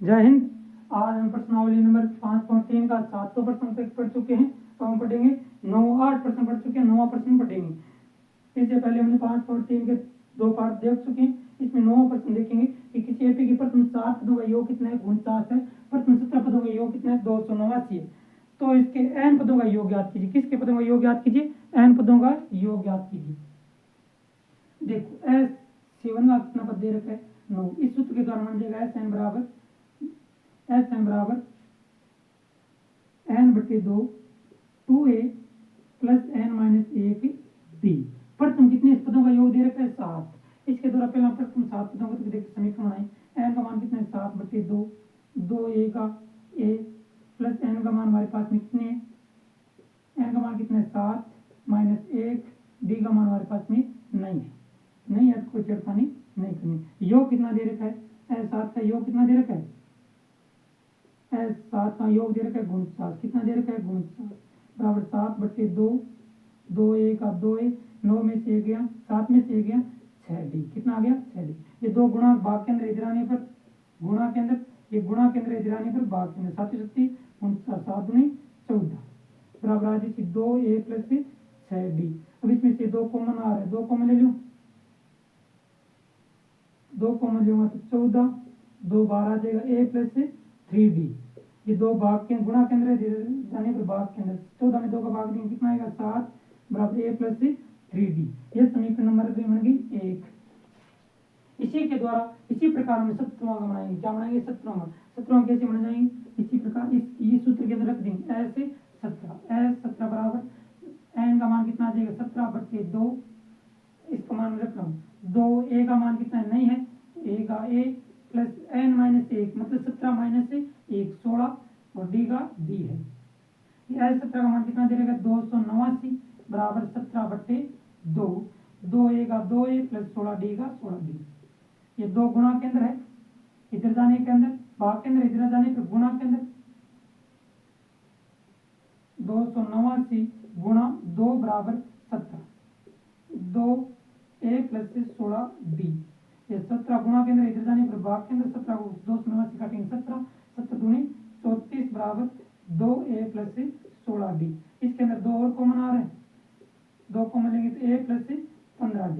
जय हिंद। आज हम प्रश्नावली नंबर 5.3 का 700 प्रश्न तक पढ़ चुके हैं। तो हम पढ़ेंगे 8 प्रश्न पढ़ चुके हैं, 9वां प्रश्न पढ़ेंगे। इससे पहले हमने 5.3 के 2 पार्ट देख चुके हैं। इसमें 9वां प्रश्न देखेंगे कि किसी एपी की प्रथम 7 पदों का योग कितना है, 49 है। प्रथम 17 पदों का योग कितना है, 289 है। तो इसके n पदों का योग ज्ञात कीजिए। किसके पदों का योग ज्ञात कीजिए? n पदों का योग ज्ञात कीजिए। देखो एस C1 का कितना पद दे रखा है, 9। इस सूत्र के द्वारा मान जाएगा एस एन बराबर n/2 2a plus n-1 d। प्रथम कितने पदों का योग दे रखा है, 7। इसके द्वारा पहला प्रथम 7 पदों का देखिए समीकरण बनाए। n का मान कितना है, 7/2 2a का a प्लस n का मान हमारे पास में कितने है, n का मान कितना है, 7 -1 d का मान हमारे पास में नहीं है तो कोई छेड़खानी नहीं करनी। योग कितना दे रखा है, S7 का योग कितना दे रखा है, S7 का योग दे रखा है 49। कितना दे रखा है, 49 बराबर 7/2 2a का 2a 9 में से 1 गया, 7 में से 1 गया 6d। कितना आ गया, 6d। ये दो गुणा भाग के अंदर इधर आने पर गुणा के अंदर, ये गुणा के अंदर इधर आने पर भाग के अंदर 7 7 49 7 दूनी 14 बराबर आ जाएगी 2a प्लस 6d। अब इसमें से 2 कॉमन आ रहा है, 2 कॉमन ले लूं, 2 कॉमन लूंगा तो 14 2 बार आ जाएगा a प्लस 3d। ये दो भाग के गुणा के अंदर जाने पर भाग के अंदर 14 में 2 का भाग देंगे कितना आएगा, 7 बराबर a प्लस 3d। ये समीकरण नंबर बन गई 1। इसी के द्वारा इसी प्रकार हम 17वां का बनाएंगे। क्या बनाएंगे, 17वां कैसे बन जाएंगे, इसी प्रकार इस सूत्र के अंदर रख देंगे ऐसे 17 बराबर n का मान कितना आ जाएगा, 17/2। इसका मान रख रहा हूँ 2 a का मान कितना है, नहीं है, a का a प्लस n-1 मतलब 17 - 1 16 और d का d है। ये 17 का मान कितना दे रहेगा, 289 बराबर 17/2 2a का 2a प्लस 16d का 16d। ये दो गुणा के अंदर है, इधर जाने के अंदर भाग के अंदर, इधर जाने पर गुणा के अंदर 289 गुणा 2 बराबर 17 2a प्लस 16d। ये 17 गुणा के अंदर इधर जाने पर भाग के अंदर 17 को 289 काटेंगे 17 7 दूनी 34 बराबर 2a प्लस 16d। इसके अंदर 2 और कॉमन आ रहे हैं, 2 कॉमन लेंगे तो a plus 15d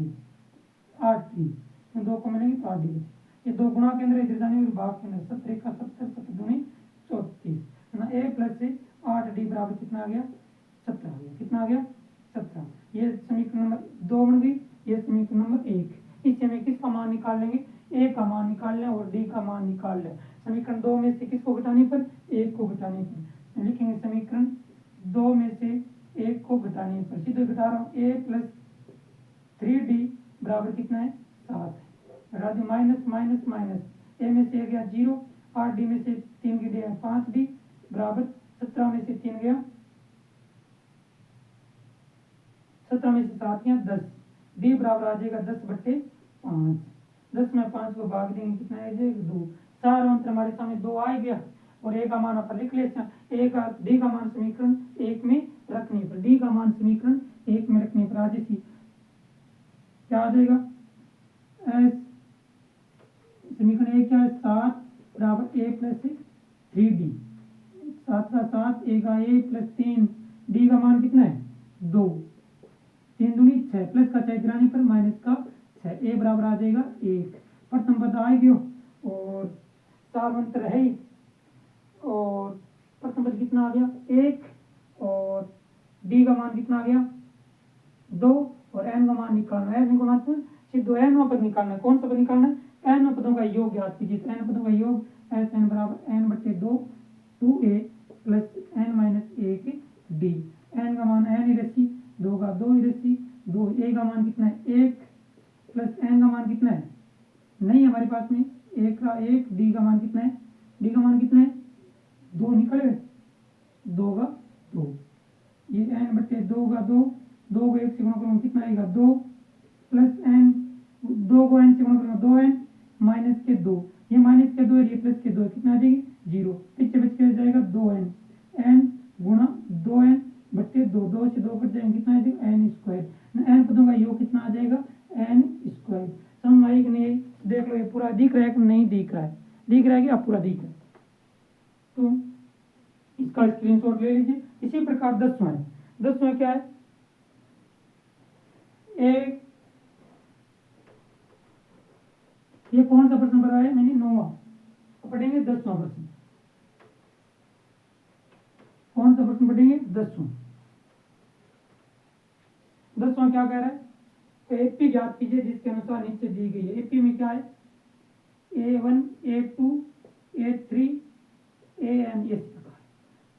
8d, 2 common लेंगे तो 8d। ये 2 गुणा के अंदर इधर जाने पर भाग के अंदर 17 का 70 7 दूनी 34 ना a प्लस 8d बराबर कितना आ गया, 17 आ गया। कितना आ गया, 17। ये समीकरण नंबर 2 बन गई। ये समीकरण नंबर 1। इससे हमें किसका मान निकाल लेंगे, a का मान निकाल लें और d का मान निकाल लें। समीकरण 2 में से किसको घटाने पर, 1 को घटाने पर लिखेंगे समीकरण 2 में से 1 को घटाने पर। सीधे घटा रहा हूँ, a प्लस 3d बराबर कितना है, 7 है। माइनस माइनस माइनस a में से 1 गया 0, 8d में से 3 गया 5d बराबर 17 में से 3 गया 17 में से 7 गया 10 d बराबर आ जाएगा 10/5। 10 में 5 को भाग देंगे कितना आ जाएगा, 2। सारा अंतर हमारे सामने 2 आ गया और a का मान अपन लिख लेते हैं। a का d का मान समीकरण 1 में रखने पर, d का मान समीकरण 1 में रखने पर आ जाएगी क्या आ जाएगा, समीकरण 1 क्या है, 7 बराबर a प्लस 3d। 7 का 7 a का a प्लस 3 d का मान कितना है, 2 3 दूनी 6 प्लस का 6 गिराने पर माइनस का 6 a बराबर आ जाएगा 1। प्रथम पद आ गयो और सार्वंतर है ही, और प्रथम पद कितना आ गया 1 और d का मान कितना आ गया 2 और n का मान निकालना है। n का मान सिर्फ 2 n पद निकालना है। कौन सा पद निकालना है, n पदों का योग ज्ञात कीजिए। तो n पदों का योग Sn बराबर n/2 2a plus n-1 d। n का मान n इधर 2 का 2 इधर 2 a का मान कितना है 1 प्लस n का मान कितना है, नहीं है हमारे पास में, 1 का 1 d का मान कितना है, d का मान कितना है 2 निकल गए 2 का 2। ये n/2 का 2 2 को 1 से गुणा करूँगा कितना आएगा 2 प्लस n 2 को n से गुणा करूँगा 2n माइनस के 2, ये माइनस के 2 ये प्लस के 2 कितना आ जाएगी 0। पीछे बच के जाएगा 2n n गुणा 2n/2 2 से 2 कट जाएंगे कितना आ जाएगा n²। n पदों का योग कितना आ जाएगा n²। समझ में आई कि नहीं, देख लो ये पूरा दिख रहा है कि नहीं दिख रहा है, दिख रहा है क्या? पूरा दिख रहा है। तो इसका स्क्रीनशॉट ले लीजिए। इसी प्रकार 10वां है। 10वां क्या है? एक ये कौन सा प्रश्न बताया मैंने? 9वां। पढ़ेंगे 10वां प्रश्न। कौन सा प्रश्न पढ़ेंगे? 10वां। 10वां क्या कह रहा है? तो एपी ज्ञात कीजिए जिसके अनुसार नीचे दी गई है। एपी में क्या है? A1 A2 A3 AN। इस प्रकार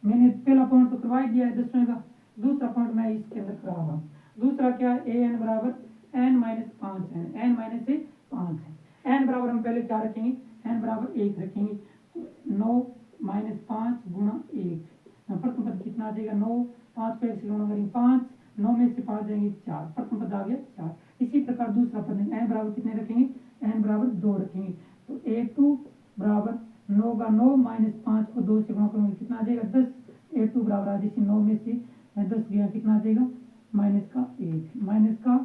मैंने पहला पॉइंट तो करवा ही दिया है 10वें का। दूसरा पॉइंट मैं इसके अंदर करा रहा हूँ। दूसरा क्या है? AN बराबर N-5 है। N-5 है। N बराबर हम पहले क्या रखेंगे? N बराबर 1 रखेंगे। तो 9 - 5 गुणा 1। प्रथम पद कितना आ जाएगा? 9। 5 को 1 से गुणा करेंगे 5। 9 में से 5 जाएंगे 4। प्रथम पद आ गया 4। इसी प्रकार दूसरा पद n बराबर कितने रखेंगे? n बराबर 2 रखेंगे। तो A2 बराबर 9 का 9 - 5 को 2 से गुणा करेंगे कितना आ जाएगा? 10। A2 बराबर आ जैसे 9 में से 10 गया कितना आ जाएगा? -1।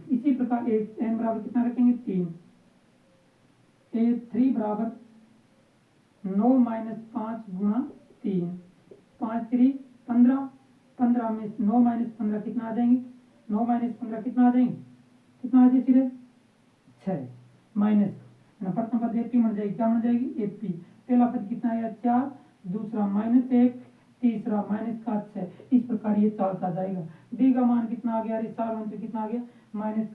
इसी प्रकार n बराबर कितना रखेंगे? 3। A3 बराबर 9 - 5 गुणा 3। 5 3 15। 15 में 9 - 15 कितना आ जाएंगे? 9 - 15 कितना आ जाएंगे? कितना आ जाएगी? 6 माइनस प्रथम पद एपी बन जाएगी। क्या बन जाएगी? एपी। पहला पद कितना आया? 4। दूसरा -1। तीसरा -6। इस प्रकार ये चलता जाएगा। डी का मान कितना आ गया? सार अंतर कितना आ गया? -1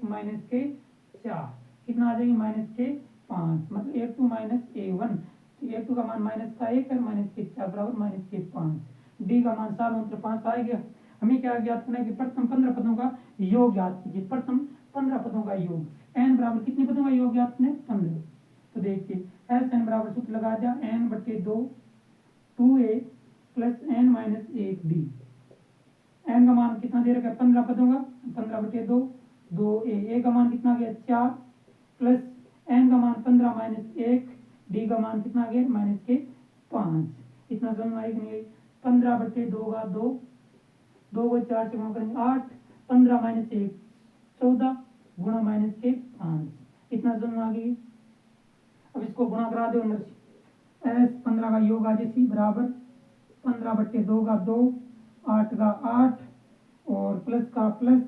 -4 कितना आ जाएगी? -5 मतलब A2 - A1। तो A2 का मान -1 है -4 बराबर -5। डी का मान सार अंतर 5 आ गया। हमें क्या ज्ञात करना है कि प्रथम 15 पदों का योग ज्ञात कीजिए। प्रथम 15 पदों का योग। n बराबर कितने पदों का योग ज्ञात करना है? 15। तो देखिए SN बराबर सूत्र लगा दिया n/2 2a + n-1d। n का मान कितना दे रखा है? 15 पदों का। 15/2 2a का मान कितना गया? 4 प्लस n का मान 15 - 1 d का मान कितना गया? -5। इतना समझ में आई कि नहीं आई? 15/2 का 2 2 को 4 से गुणा करेंगे 8। 15 - 1 14 गुणा -5। इतना समझ में आ गई। अब इसको गुणा करा दो अंदर से। S15 का योग आ जैसी बराबर 15/2 का 2 8 का 8 और प्लस का प्लस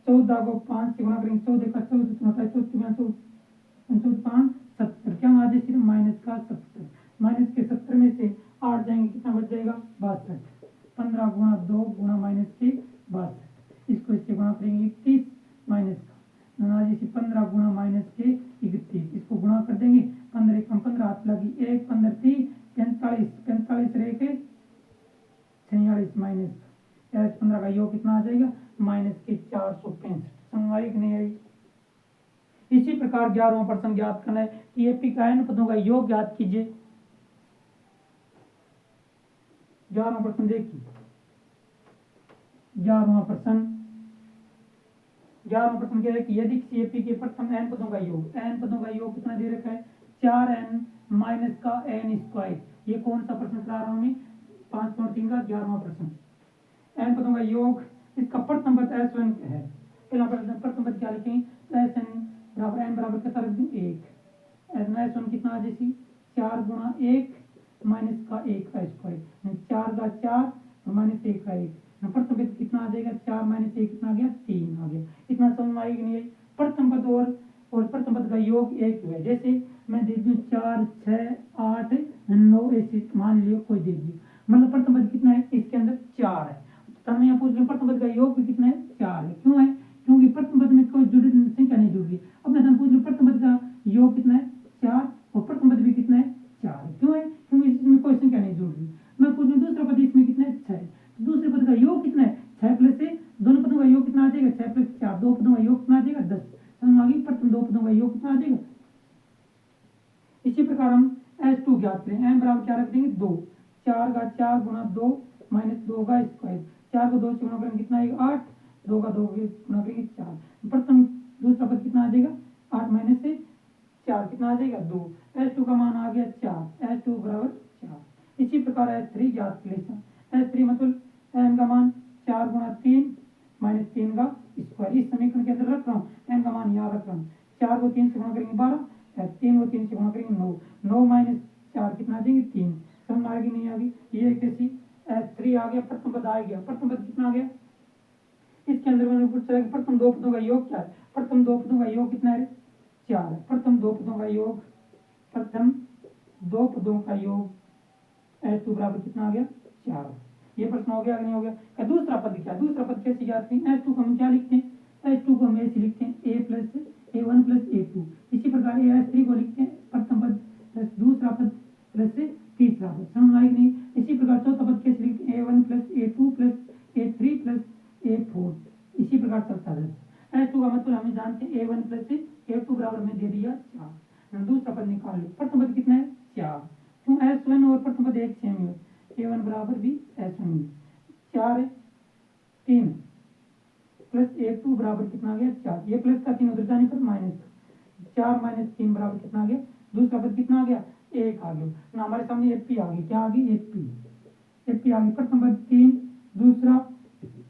14 को 5 से गुणा करेंगे 14 का 14 14 5 70। क्या आ जाए? माइनस का 70। माइनस के 70 में से 8 जाएंगे कितना बच जाएगा? 62। 15 गुणा 2 गुणा -62। इसको इससे गुणा करेंगे 31 माइनस का 15 गुणा -31। इसको गुणा कर देंगे 15 1 15 हाथ लगी 1 15 30 45 45 रह के 46 माइनस का 15 का योग कितना आ जाएगा? -465। समझ आई कि नहीं आई? इसी प्रकार 11वां प्रश्न ज्ञात करना है कि एपी का n पदों का योग ज्ञात कीजिए। 11वां प्रश्न देखिए। 11वां प्रश्न क्या है कि यदि किसी एपी के प्रथम n पदों का योग कितना दे रखा है? 4n माइनस का n²। ये कौन सा प्रश्न करा रहा हूं मैं? 5.3 का 11वां प्रश्न। n पदों का योग। इसका प्रथम पद S1 है। पहला प्रथम पद क्या लिखेंगे? SN बराबर n बराबर कितना रख दें? 1। S1 कितना आ जैसी 4 गुणा 1 माइनस का 1 का स्क्वायर 4 का 4 -1 का 1। प्रथम पद कितना आ जाएगा? 4 - 1 कितना आ गया? 3 आ गया। इतना समझ में आई कि नहीं आई? प्रथम पद और प्रथम पद का योग एक है। जैसे मैं दे दूं 4 6 8 9 ऐसे मान लियो कोई दे दियो मतलब प्रथम पद कितना है? इसके अंदर 4 है। तो हम यहाँ पूछ रहे प्रथम पद का योग भी कितना है? 4 है। क्यों है? क्योंकि प्रथम पद में कोई जुड़ी संख्या नहीं जुड़ रही। अब मैं पूछ रहा प्रथम पद का योग कितना है? 4 और प्रथम पद भी कितना है? 4 है। क्यों है? क्योंकि इसमें कोई संख्या नहीं जुड़ रही। मैं पूछ रहा दूसरा पद इसमें कितना है? 6। दूसरे पद का योग कितना है? 6 प्लस से दोनों पदों का योग कितना आ जाएगा? 6 प्लस 4 दो पदों का योग कितना आ जाएगा? 10। समझ में आ गई? प्रथम दो पदों का योग कितना आ जाएगा? इसी प्रकार हम S2 ज्ञात करें। n बराबर क्या रख देंगे? 2। 4 का 4 गुणा 2 - 2 का स्क्वायर 4 को 2 से गुणा करेंगे कितना आएगा? 8। 2 का 2 गुणा करेंगे 4। प्रथम दूसरा पद कितना आ जाएगा? 8 माइनस से 4 कितना आ जाएगा? 2। S2 का मान आ गया 4। S2 बराबर 4। इसी प्रकार S3 ज्ञात करें। S3 मतलब n का मान 4 गुणा 3 - 3 का स्क्वायर। इस समीकरण के अंदर रख रहा हूँ n का मान यहाँ रख रहा हूँ। 4 को 3 से गुणा करेंगे 12 3 और 3 से गुणा करेंगे 9, 9 माइनस 4 कितना आ जाएंगे 3, समझ आ गई नहीं आ गई? ये कैसी S3 आ गया, प्रथम पद आ गया, प्रथम पद कितना आ गया? इसके अंदर मैंने पूछा है कि प्रथम दो पदों का योग क्या है, प्रथम दो पदों का योग कितना है? 4 है। प्रथम दो पदों का योग, प्रथम दो पदों का योग S2 बराबर कितना आ गया? 4। ये प्रश्न हो गया कि नहीं हो गया? दूसरा पद क्या है? दूसरा पद कैसे ज्ञात करें? S2 को हम क्या लिखते हैं? S2 को हम ऐसे लिखते हैं A plus A1 plus A2। इसी प्रकार S3 को लिखते हैं प्रथम पद प्लस दूसरा पद प्लस तीसरा पद, समझ आई नहीं? इसी प्रकार चौथा पद कैसे लिखते हैं? A1 plus A2 plus A3 plus A4। इसी प्रकार चलता है। S2 का मतलब हमें जानते हैं A1 प्लस A2 बराबर में दे दिया 4। दूसरा पद निकाल लो, प्रथम पद कितना है? 4। क्यों? S1 और प्रथम पद एक सेम है, A1 बराबर भी S1 भी 4 है। 3 प्लस A2 बराबर कितना आ गया? 4। ये प्लस का 3 उधर जाने पर माइनस का 4 माइनस 3 बराबर कितना आ गया? दूसरा पद कितना आ गया? 1 आ गया ना, हमारे सामने एपी आ गई। क्या आ गई? एपी आ गई। प्रथम पद 3, दूसरा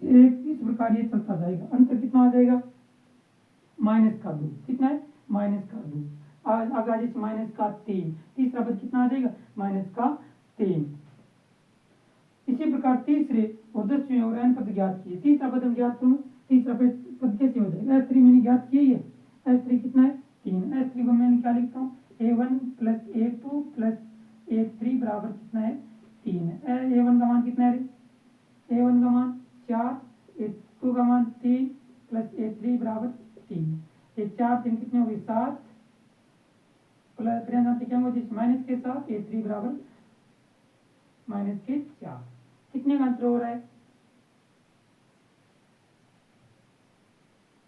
1, इस प्रकार ये चलता जाएगा। अंतर कितना आ जाएगा? माइनस का 2। कितना है? माइनस का 2। आगे जैसे माइनस का 3, तीसरा पद कितना आ जाएगा? माइनस का 3। इसी प्रकार तीसरे और 10वें और n पद ज्ञात किए। तीसरा पद हम ज्ञात करूँ, तीसरा पद कैसे हो जाएगा? S3 मैंने ज्ञात किया ही है। S3 कितना है? 3। S3 को मैंने क्या लिखता हूँ? A1 plus A2 plus A3 बराबर कितना है? 3 है। A1 का मान कितना है? A1 का मान 4, A2 का मान 3 प्लस A3 बराबर 3। ये 4 3 कितने हो गए? 7 प्लस क्या होगा? माइनस के साथ A3 बराबर माइनस के 4। कितने का अंतर हो रहा है?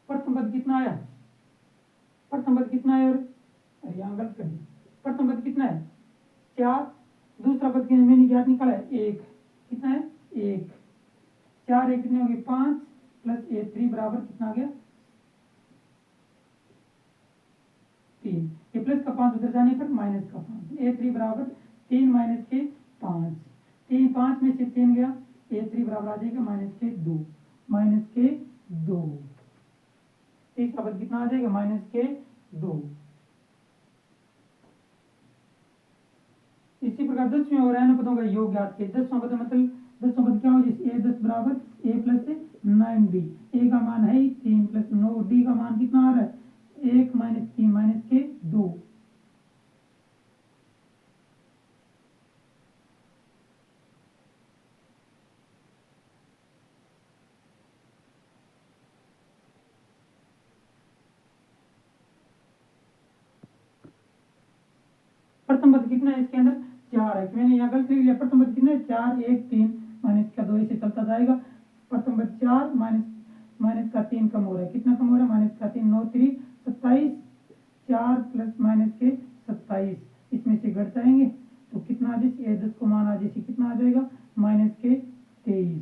प्रथम पद कितना आया? प्रथम पद कितना है? और अरे यहाँ गलत कर दिया। प्रथम पद कितना है? 4। दूसरा पद मैंने ज्ञात निकाला है 1। कितना है? 1। 4 1 कितने हो गए? 5 प्लस A3 बराबर कितना आ गया? 3। ये प्लस का 5 उधर जाने पर माइनस का 5। A3 बराबर 3 माइनस के 5। 5 में से 3 गया, A3 बराबर आ जाएगा माइनस के 2। माइनस के 2। तीसरा पद कितना आ जाएगा? माइनस के 2। इसी प्रकार 10वें और n पदों का योग ज्ञात किया। 10वां पद मतलब 10वां पद क्या हो? जैसे A10 बराबर A प्लस 9D। A का मान है 3 प्लस 9, D का मान कितना आ रहा है? 1 माइनस 3 माइनस के 2। प्रथम पद कितना है? इसके अंदर 4 है। मैंने यहाँ गलत लिख लिया। प्रथम पद कितना है? 4 1 3 माइनस का 2, ऐसे चलता जाएगा। प्रथम पद 4 माइनस का 3 कम हो रहा है। कितना कम हो रहा है? माइनस का 3। 9 3 27। 4 प्लस माइनस के 27, इसमें से घट जाएंगे तो कितना आ जाए? 10 को मान आ जाए कितना आ जाएगा? माइनस के 23।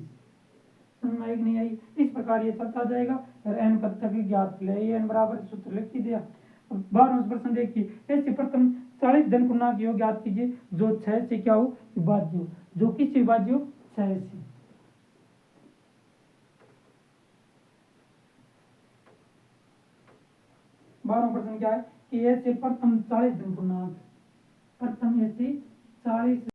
समझ आई कि नहीं आई? इस प्रकार ये चलता जाएगा और n पद तक ज्ञात ले। ये n बराबर सूत्र लिख दिया। 12वां प्रश्न देखिए, ऐसे प्रथम 40 धन पूर्णांक योग ज्ञात कीजिए जो 6 से क्या हो? विभाज्य हो। जो किस विभाज्य हो? 6 से। 12वां प्रश्न क्या है कि ऐसे प्रथम 40 धन पूर्णांक, प्रथम ऐसे 40